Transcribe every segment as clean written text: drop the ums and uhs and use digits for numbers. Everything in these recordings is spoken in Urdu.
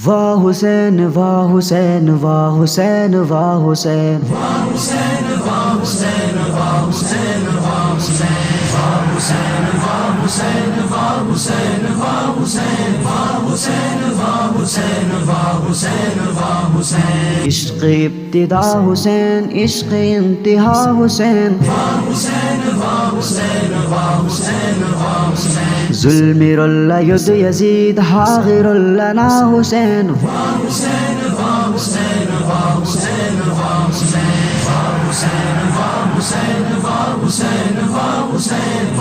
واہ حسین واہ حسین واہ حسین واہ حسین واہ حسین واہ حسین واہ حسین واہ حسین واہ حسین واہ حسین واہ حسین واہ حسین واہ حسین واہ حسین واہ حسین عشق ابتدا حسین عشق انتہا حسین واہ حسین واہ حسین واہ حسین واہ حسین ظلم اللہ ید یزید حاغر لنا حسین واہ حسین واہ حسین واہ حسین واہ حسین واہ حسین واہ حسین واہ حسین واہ حسین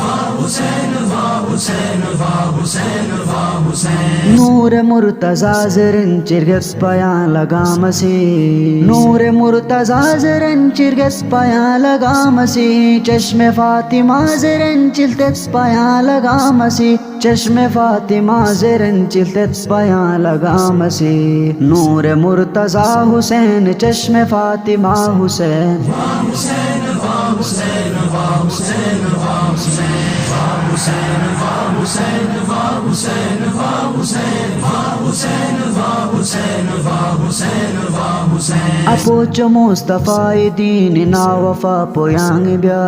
واہ حسین واہ حسین واہ حسین واہ حسین نور مرتضی زرن چرگس پیاں لگا مسیح نور مرتضی زرن چرگس پیاں لگا مسیح چشم فاطمہ زرن چلتت پیاں لگا مسیح چشم فاطمہ زرن چلتت پیاں لگا مسیح نور مرتضی حسین چشم فاطمہ حسین واہ حسین واہ حسین واہ حسین واہ حسین واہ حسین واہ حسین واہ حسین واہ حسین واہ حسین واہ حسین واہ حسین واہ حسین اپوچ مصطفی دین نا وفا پویانگ بیا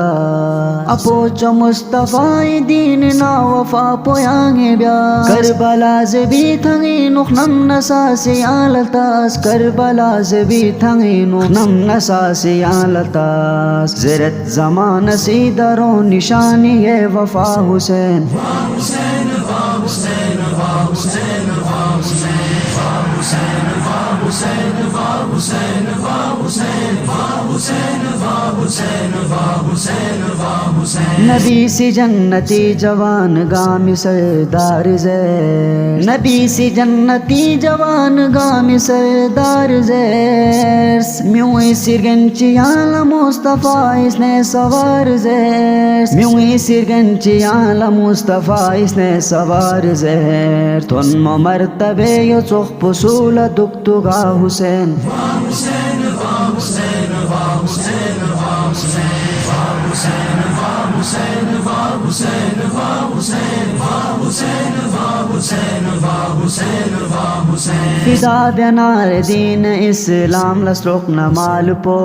اپوچ مصطفی دین نا وفا پویانگ بیا کربلا زبی تھنگی نخنم نساسی آلتاس کربلا زبی تھنگی نخنم نساسی آلتاس زرت زمان سی درو نشانی وفا حسین واہ حسین واہ حسین واہ حسین واہ حسین واہ حسین واہ حسین واہ حسین واہ حسین واہ حسین واہ حسین واہ حسین واہ حسین نبی سی جنتی جوان گامی سردار زیر نبی سی جنتی جوان گامی سردار زیر میوئی سرگنچی آل مصطفیٰ اس نے سوار زیر میوئی سرگنچی آل مصطفیٰ اس نے سوار زیر تن مرتبے یو چخ پسول دکتگا حسین واہ حسین واہ حسین واہ حسین واہ حسین واہ حسین واہ حسین واہ حسین واہ حسین واہ حسین واہ حسین واہ حسین واہ حسین فدا بنار دین اسلام لسرق نمال پو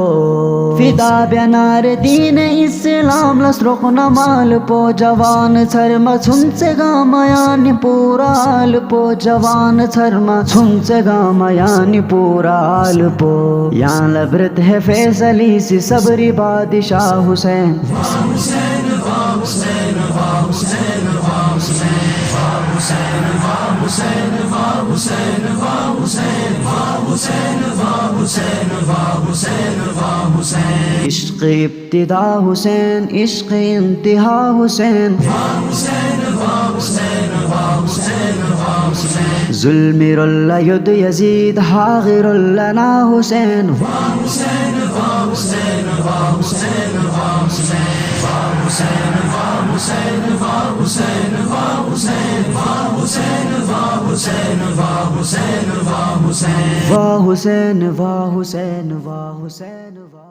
فدا بنار دین اسلام لسرق نمال پو جوان تھرم چھن سے گامایانی پورا آل پو جوان تھرم چھن سے گامایانی پورا آل پو یہاں لبرت ہے فیصلی سی صبری بادشاہ حسین واہ حسین واہ حسین واہ حسین واہ حسین واہ حسین واہ حسین واہ حسین واہ حسین واہ حسین واہ حسین واہ حسین واہ حسین عشق ابتدا حسین عشق انتہا حسین واہ حسین واہ حسین واہ حسین واہ حسین ظلم اللہ ید یزید حاغر لنا حسین واہ حسین واہ حسین واہ حسین واہ حسین واہ حسین واہ حسین واہ حسین واہ حسین واہ حسین واہ حسین واہ حسین واہ حسین واہ حسین واہ حسین واہ حسین واہ